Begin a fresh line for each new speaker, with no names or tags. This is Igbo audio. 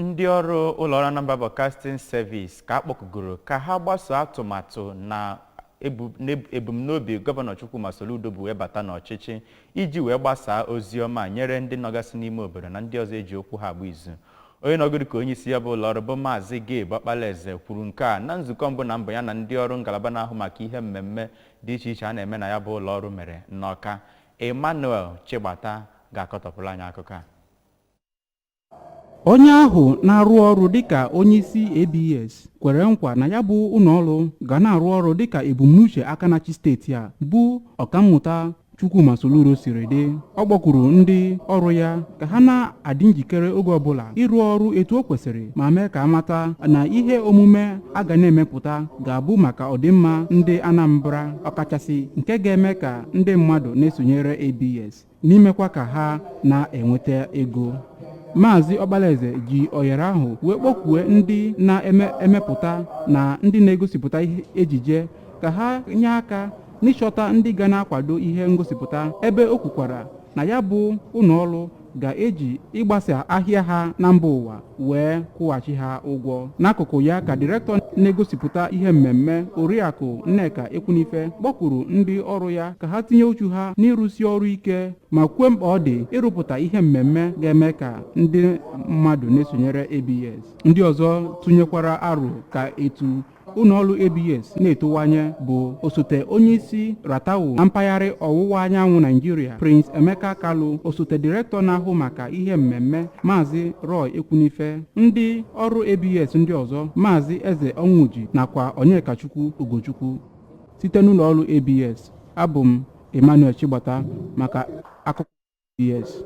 Ndị ọrụ ụlọọrụ Anambra Broadcasting Service ka akpọkugoro ka ha gbasoo atụmatụ na ebumnobi gọvanọ Chukwuma Soludo bụ webata n'ọchịchị iji wee gbasaa ozi ọma nyere ndị nọgasị n'ime obodo na ndị ọzọ eji okwu ha agba izu. Onye nọgoro ka onye isi ya bụ ụlọọrụ bụ Maazị Okpalaeze kwuru nke a na nzukọ mbụ na mbụ ya na ndị ọrụ ngalaba na-ahụ maka ihe mmemme dị iche iche a na-eme na ya bụ ụlọọrụ mere n'Ọka. Emmanuel Chigbata ga-akọtọpụrụ anyị akụkọ a.
Onye ahụ na-arụ ọrụ dịka onyeisi ABS kwere nkwa na ya bụ ụlọọrụ ga na-arụ ọrụ dịka ebumnuche aka na-achị steeti a bụ ọkammụta Chukwuma Soludo siri dị. Ọ gbakwuru ndị ọrụ ya ka ha na-adị njikere oge ọbụla ịrụ ọrụ etu o kwesịrị ma mee ka amata na ihe omume a ga na-emepụta ga-abụ maka ọdịmma ndị Anambra, ọkachasị nke ga-eme ka ndị mmadụ na-esonyere ABS n'imekwa ka ha na-enweta ego. Maazị Okpalaeze ji ohere ahụ wee kpọkwue ndị na-emepụta na ndị na-egosipụta ihe ejije ka ha nye aka n'ịchọta ndị ga na-akwado ihe ngosipụta, ebe o kwukwara na ya bụ ụlọọrụ ga-eji ịgbasa ahịa ha na mba ụwa wee kwụghachi ha ụgwọ. N'akụkụ ya ka direktọ na-egosipụta ihe mmemme Oriakụ Nneka Ekwunife kpọkwuru ndị ọrụ ya ka ha tinye uchu ha n'ịrụsi ọrụ ike ma kwuo mkpa ọ dị ịrụpụta ihe mmemme ga-eme ka ndị mmadụ na-esonyere ABS. Ndị ọzọ tụnyekwara aro ka etu ụlọọrụ ABS na-etowanye bụ osote onyeisi Ratawu na mpaghara ọwụwa anyanwụ Naijiria Prince Emeka Kalu, osote direktọ na-ahụ maka ihe mmemme Maazị Roy Ekwunife, ndị ọrụ ABS ndị ọzọ Maazị Eze Onwuji nakwa Onyekachukwu Ugochukwu. Site n'ụlọọrụ ABS, abụ m Emmanuel Chigbata maka akụkọ ABS.